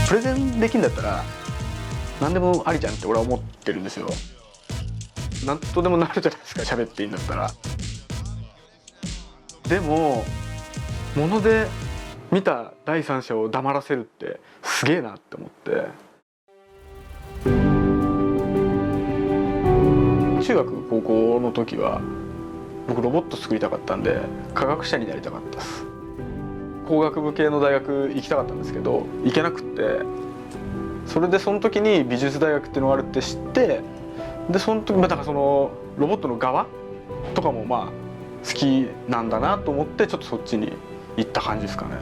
プレゼンできるんだったら何でもありじゃんって俺は思ってるんですよ。何とでもなるじゃないですか、喋っていいんだったら。でも物で見た第三者を黙らせるってすげえなって思って、中学高校の時は僕ロボット作りたかったんで科学者になりたかったです。工学部系の大学行きたかったんですけど行けなくって、それでその時に美術大学っていうのがあるって知って、でその時だからそのロボットの側とかもまあ好きなんだなと思ってちょっとそっちに行った感じですかね。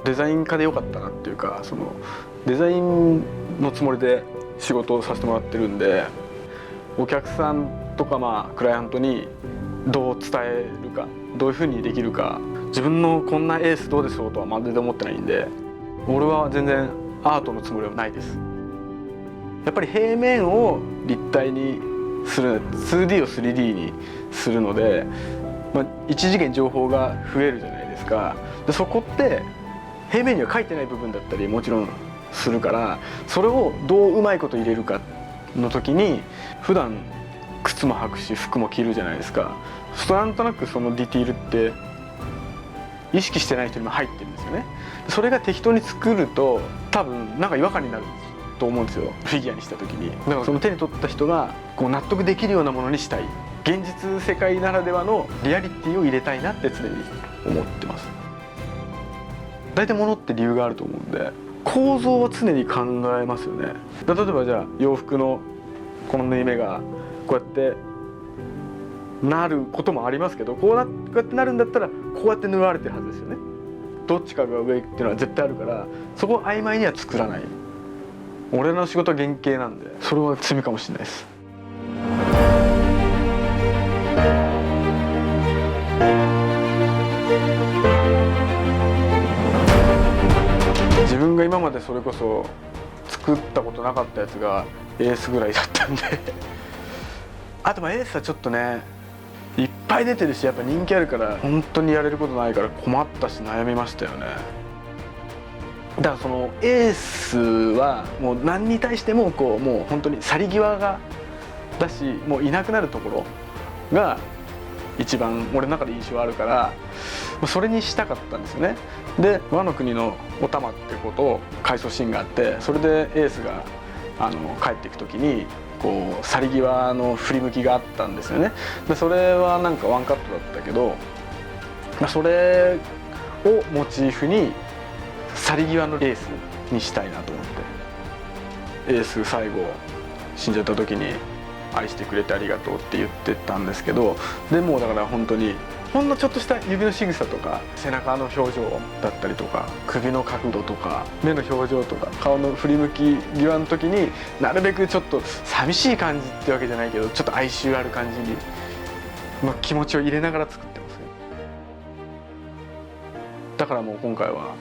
デザイン科でよかったなっていうか、そのデザインのつもりで仕事をさせてもらってるんで、お客さんとかまあクライアントにどう伝えるか、どういうふうにできるか、自分のこんなエースどうでしょうとはまるで思ってないんで、俺は全然アートのつもりはないです。やっぱり平面を立体にする 2D を 3D にするので、一次元情報が増えるじゃないですか。でそこって平面には書いてない部分だったりもちろんするから、それをどううまいこと入れるかの時に、普段靴も履くし服も着るじゃないですか。なんとなくそのディティールって意識してない人にも入ってるんですよね。それが適当に作ると多分なんか違和感になると思うんですよ、フィギュアにした時に。だからその手に取った人がこう納得できるようなものにしたい、現実世界ならではのリアリティを入れたいなって常に思ってます。大体物って理由があると思うんで、構造は常に考えますよね。例えばじゃあ洋服のこの縫い目がこうやってなることもありますけど、こうやってなるんだったらこうやって縫われてるはずですよね。どっちかが上っていうのは絶対あるから、そこを曖昧には作らない。俺の仕事は原型なんで、それは罪かもしれないです。自分が今までそれこそ作ったことなかったやつがエースぐらいだったんであとエースはちょっとねいっぱい出てるし、やっぱ人気あるから本当にやれることないから困ったし悩みましたよね。だからそのエースはもう何に対してもこうもう本当に去り際がだし、もういなくなるところが一番俺の中で印象あるから、それにしたかったんですよね。で和の国のお玉ってことを回想シーンがあって、それでエースが帰っていく時にこう去り際の振り向きがあったんですよね。でそれはなんかワンカットだったけど、それをモチーフに去り際のエースにしたいなと思って、エース最後死んじゃった時に愛してくれてありがとうって言ってたんですけど、でもだから本当にほんのちょっとした指の仕草とか背中の表情だったりとか首の角度とか目の表情とか顔の振り向き際の時になるべくちょっと寂しい感じってわけじゃないけど、ちょっと哀愁ある感じに、気持ちを入れながら作ってますね。だからもう今回は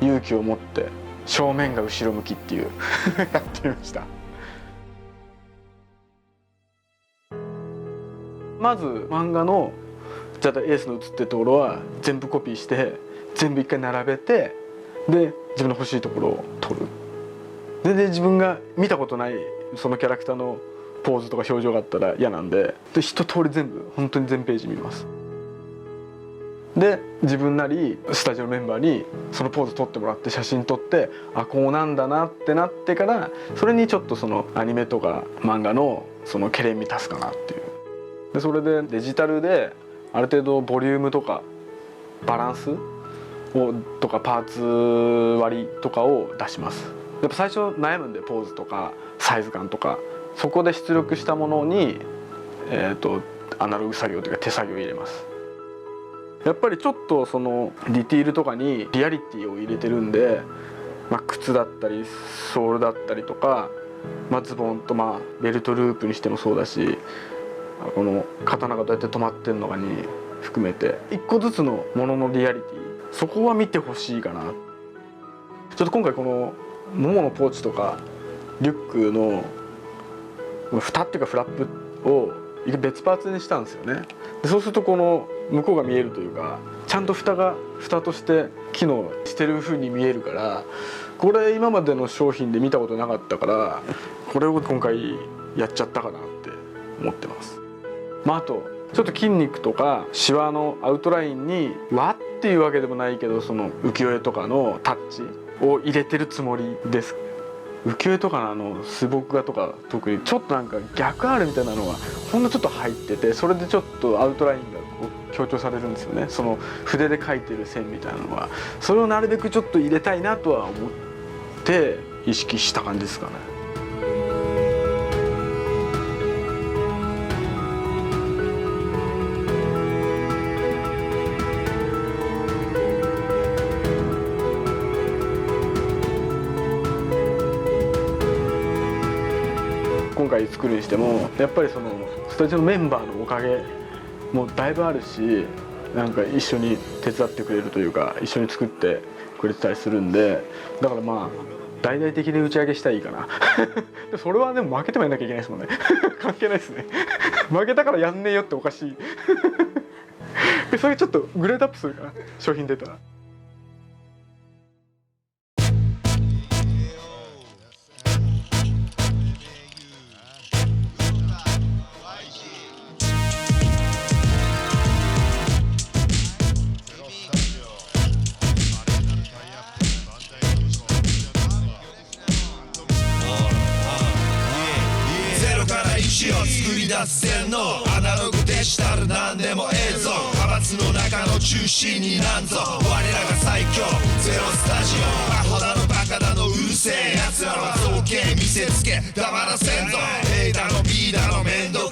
勇気を持って正面が後ろ向きっていうやってみました。まず漫画のじゃあエースの写ってるところは全部コピーして全部一回並べて、で自分の欲しいところを撮る。で自分が見たことないそのキャラクターのポーズとか表情があったら嫌なんで、一通り全部本当に全ページ見ます。で自分なりスタジオメンバーにそのポーズ撮ってもらって写真撮って、あこうなんだなってなってから、それにちょっとそのアニメとか漫画のそのケレン味足すかなっていう。でそれでデジタルである程度ボリュームとかバランスをとかパーツ割りとかを出します。やっぱ最初悩むんで、ポーズとかサイズ感とか、そこで出力したものにアナログ作業というか手作業を入れます。やっぱりちょっとそのディティールとかにリアリティを入れてるんで、靴だったりソールだったりとか、ズボンとベルトループにしてもそうだし、この刀がどうやって止まってんのかに含めて一個ずつのもののリアリティ、そこは見てほしいかな。ちょっと今回このもものポーチとかリュックの蓋っていうかフラップを別パーツにしたんですよね。でそうするとこの向こうが見えるというか、ちゃんと蓋として機能してる風に見えるから、これ今までの商品で見たことなかったから、これを今回やっちゃったかなって思ってます。あとちょっと筋肉とかシワのアウトラインに輪っていうわけでもないけど、その浮世絵とかのタッチを入れてるつもりです。浮世絵とかの水墨画とか特にちょっとなんか逆アールみたいなのがほんのちょっと入ってて、それでちょっとアウトラインがこう強調されるんですよね。その筆で描いてる線みたいなのは、それをなるべくちょっと入れたいなとは思って意識した感じですかね。今回作るにしてもやっぱりそのスタジオのメンバーのおかげもだいぶあるし、なんか一緒に手伝ってくれるというか一緒に作ってくれてたりするんで、だからまあ大々的に打ち上げしたらいいかなそれはでも負けてもやんなきゃいけないですもんね関係ないですね負けたからやんねえよっておかしいそれちょっとグレードアップするかな、商品出たら。を作り出す洗脳、アナログデジタルなんでも映像、派閥の中の中心になんぞ我らが最強ゼロスタジオ、アホだのバカだのうるせえ奴らは造形見せつけ黙らせんぞ。 A だの B だのめんどく